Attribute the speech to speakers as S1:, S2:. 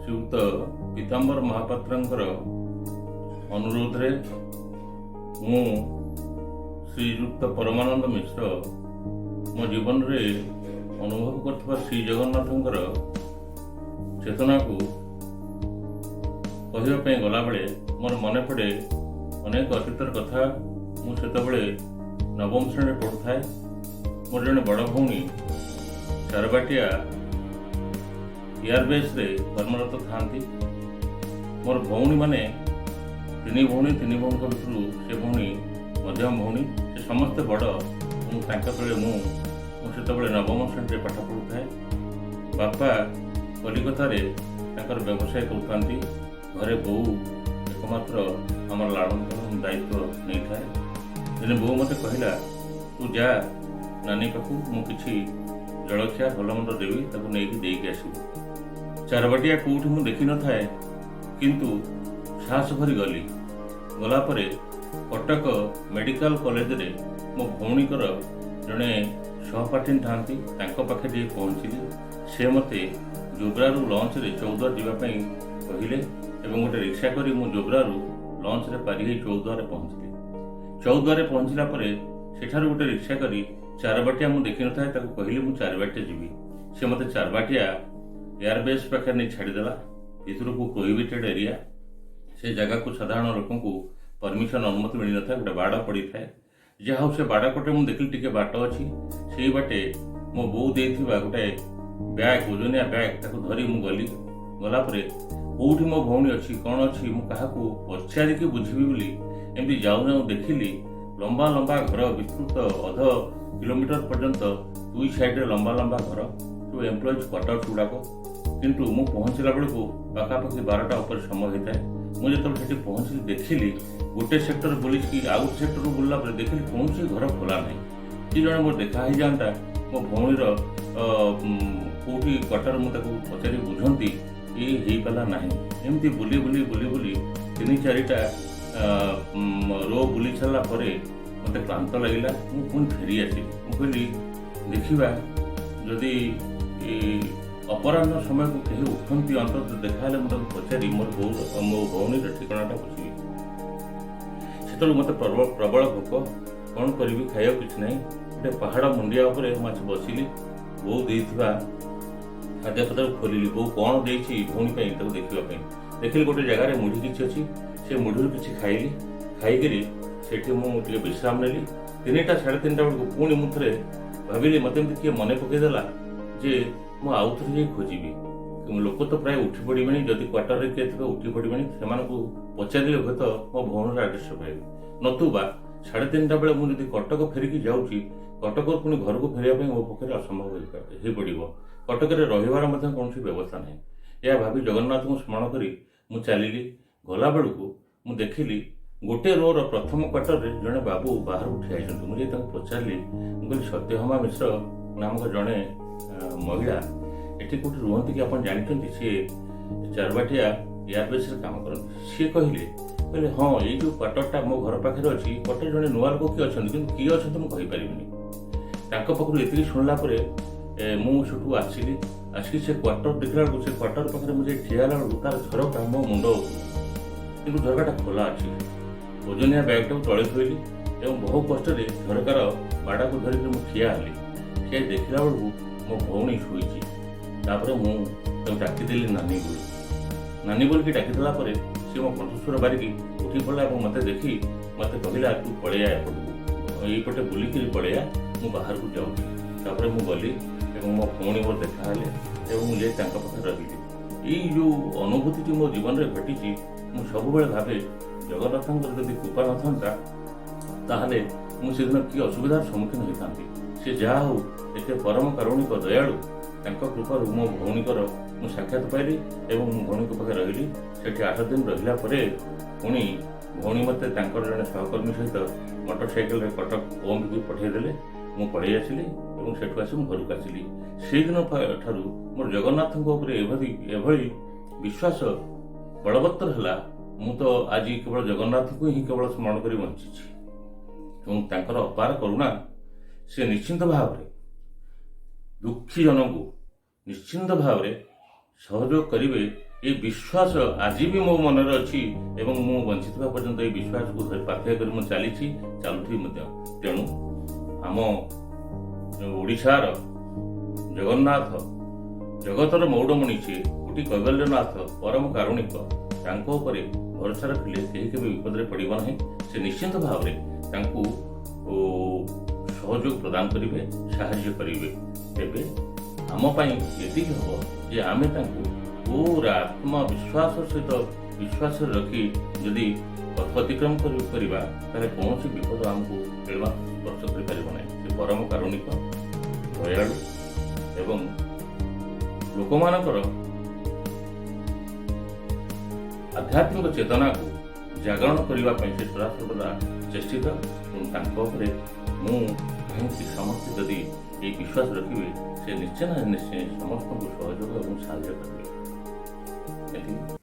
S1: श्रीयुक्त पीताम्बर महापात्रंकर अनुरोध रे मु श्रीयुक्त परमानंद मिश्र मो जीवन रे अनुभव करथबा श्री जगन्नाथंकर चेतना को कहवा पे गला बेले मोर मन पड़े अनेक अतीतर कथा। मु सेतबेले नवम श्रेणी पढ़ुए। मोर जड़े बड़ भौणी चारबाटिया एयरबेस रे कर्मरत था। मोर भौणी माने तीन भौणी भर से भौणी मध्यम भौणी से समस्ते बड़। तले मुझे नवम श्रेणी पाठ पढ़ुए। बापा कलिकता रे व्यवसाय करते। घरे बो एकमात्र आम लाड़न दायित्व नहीं थाए। दिने बो मत कहला तू जा नानी पाखु मुझे जलखिया भलमंद देवी ताको नहीं देकी आसबू। चारबाटिया कौटी मु देखी न थाए किंतु साहस भरी गली। गलापर कटक मेडिकल कॉलेज रे मो भौणीकर जड़े सहपाठी था पाखे पहुँचली। से मते जोब्रारू लंच रे चौद्वार जावाई कहले एवं गोटे रिक्शा करी मु जोब्रारू लंच रे पारि चौद्वार पहुँचली। चौद्वार पहुँचला सेठार गोटे रिक्शा करी चारबाटिया मु देखी न था कहली मु चारबाटिया जीवी। से मते चारबाटिया एयरबेस पाखे नहीं छाड़देला। भर को प्रोहिबिटेड एरिया से जगह को साधारण लोक को परमिशन अनुमति मिल न था। गोटे बाड़ पड़ी थाए जहाँ से बाड़ पटे मुझे देखिली टिके बाट अच्छी से बाटे मो बो देथिबा गोटे बैग ओजनिया बैग ताको धरी मु गली। गलापर कौटी मो भौणी अच्छी कौन अच्छी मु क्या पचारिकी बुझीबी बोली एमती जाऊ जाऊ देखिली लंबा लंबा घर विस्तृत अध किलोमीटर पर्यंत दुई साइड लंबा लंबा घर सब एम्प्लॉइज क्वार्टर्स गुड़ाक। किंतु मु पहुँचला बेलू पाखापाखि 12टा उपर समय होता है। मुझे जो पहुँचली देखिली गोटे सेक्टर बुलिकी आउ सेक्टर बुलला देखिली कौन घर खोला ना कि जड़े मोर देखा ही जाता मो भौणीर कौटी क्वार्टर मुझे पचारि बुझंती ये पाला ना। एमती बुली बुली बुली बुली 3-4टा रो बुली सारा मत क्लांत लगे। मुझे फेरी आसली। मुझे देखा जदि अपराह्न समय को कहीं उठती अंत देखा मुझे पचारि मो भौणी ठिकाना बुझी। से मत प्रबल भोक कौन करी खाया किसी ना गोटे पहाड़ मुंडिया बसिली। बो देथिबा खाद्य पदार्थ खोलिली। बो कौन देछि भौणी देखापी देखिली गोटे जगार मुढ़ी किसी अच्छी से मुढ़ी किसी खाइली। खाई सेठी मुझे विश्राम नेली। 3टा 3:30 बेलू पुणी मुझे भाविली मत किए मन पकईदेला जे मु आउ थे जाई खोजी। लोक तो प्राय उठी पड़े जदि क्वार्टर किए थे उठी पड़े से पचारे हे तो मो भौणीर आड्रेस पाइबी नतुबा 3:30 बेले मुझे कटक फेरिकी जाऊँगी कटक पुणी घर को फेरिया मो पक्षे असंभव हो पड़ो। कटक रही कौन व्यवस्था ना। यह भावी जगन्नाथ को स्मरण करी मु चलिली। गला बेलू मु देखिली गोटे रोर प्रथम क्वार्टर रे जड़े बाबू बाहर ठिया। मुझे पचारि मुझे सत्यभामा मिश्र नामक जड़े महिला एटी कौट रुहती कि आप जानते सी चारबाटिया एयरबेस काम करते। सी कहले हाँ ये जो क्वार्टरटा मो घर पाखे अच्छी क्वार्टर जड़े नुआ लोक किए अच्छा कि किए अच्छा मुझे पाखु ये शुणला मुझे आसली। आसिक से क्वार्टर देखला बेलू से क्वार्टर पाखे मुझे ठिया तार झरका मो मुंड कि झरकाटा खोला अच्छी। ओजनिया बैगटा तले थोली और बहु कष्ट झरकार बाड़ा को धरिक मुझे ठिया हली। ठिया देखला बेलू मो भौणी शुई। मुझे डाकिदेली नानी बोली। नानी बोल डाकिदेला सी मो कंठस्वर बारिकी उठी पड़ा और मत देखी मत कहला तू पलैया एपटू यपटे बुलिक पलैया मु बाहर को जाऊँगी। मु गली और मो भौणी मोर देखाले और मुझे पाखे रही। ये जो अनुभूति मो जीवन में घटी मुझे सब भावे जगन्नाथ जदि कृपा न था मुझे कि असुविधार सम्मुखीन होता। सी जहा हो एते परम कारुणिक दयालु कृपा मो भौणीकर मु साक्षात पाइली और भौणी पाखे रही। से 8 दिन रहा पुणी भौणी मत जड़े सहकर्मी सहित मोटरसाइकेल कटक ओम भी पठेदेले। मु पलि आसली और सेठू आसी घर को आसली। से दिन ठारू मोर जगन्नाथ एभली विश्वास बलवत्तर है। मु तो आज केवल जगन्नाथ को ही केवल स्मरण कर बंची। अपार करुणा से निश्चिंत भाव दुखी जन को निश्चिंत भाव सहयोग करेंगे এই ବିଶ୍ୱାସ ଆଜି ବି ମୋ ମନରେ ଅଛି ଏବଂ ମୁଁ ବଞ୍ଚିଥିବା ପର୍ଯ୍ୟନ୍ତ ଏହି ବିଶ୍ୱାସକୁ ପାଥେୟ କରି ମୁଁ ଚାଲୁଥିବି ମଧ୍ୟ। ତେଣୁ ଆମ ଓଡ଼ିଶାର ଜଗନ୍ନାଥ ଜଗତର ମୌଡ଼ମଣି ସିଏ କୋଟି କୈବଲ୍ୟନାଥ ପରମ କାରୁଣିକ, ତାଙ୍କ ଉପରେ ଭରସା ରଖିଲେ କେହି କେବେ ବିପଦରେ ପଡ଼ିବ ନାହିଁ। ସେ ନିଶ୍ଚିନ୍ତ ଭାବରେ ତାଙ୍କୁ ସହଯୋଗ ପ୍ରଦାନ କରିବେ, ସାହାଯ୍ୟ କରିବେ। ତେବେ ଆମ ପାଇଁ ଏତିକି ହେବ ଯେ ଆମେ ତାଙ୍କୁ ପୁରା ଆତ୍ମବିଶ୍ୱାସ ସହିତ ବିଶ୍ୱାସରେ ରଖି ଯଦି ପଥ ଅତିକ୍ରମ କରିବା ତାହେଲେ କୌଣସି ବିପଦ ଆମକୁ ସ୍ପର୍ଶ କରିପାରିବ ନାହିଁ। ସେ ପରମ କାରୁଣିକ, ଦୟାଳୁ ଏବଂ ଲୋକମାନଙ୍କର ଆଧ୍ୟାତ୍ମିକ ଚେତନାକୁ ଜାଗରଣ କରିବା ପାଇଁ ସେ ସଦାସର୍ବଦା ଚେଷ୍ଟିତ। ଏବଂ ତାଙ୍କ ଉପରେ ମୁଁ କାହିଁକି ସମସ୍ତେ ଯଦି ଏହି ବିଶ୍ୱାସ ରଖିବେ ସେ ନିଶ୍ଚୟ ସମସ୍ତଙ୍କୁ ସହଯୋଗ ଏବଂ ସାହାଯ୍ୟ କରିବେ।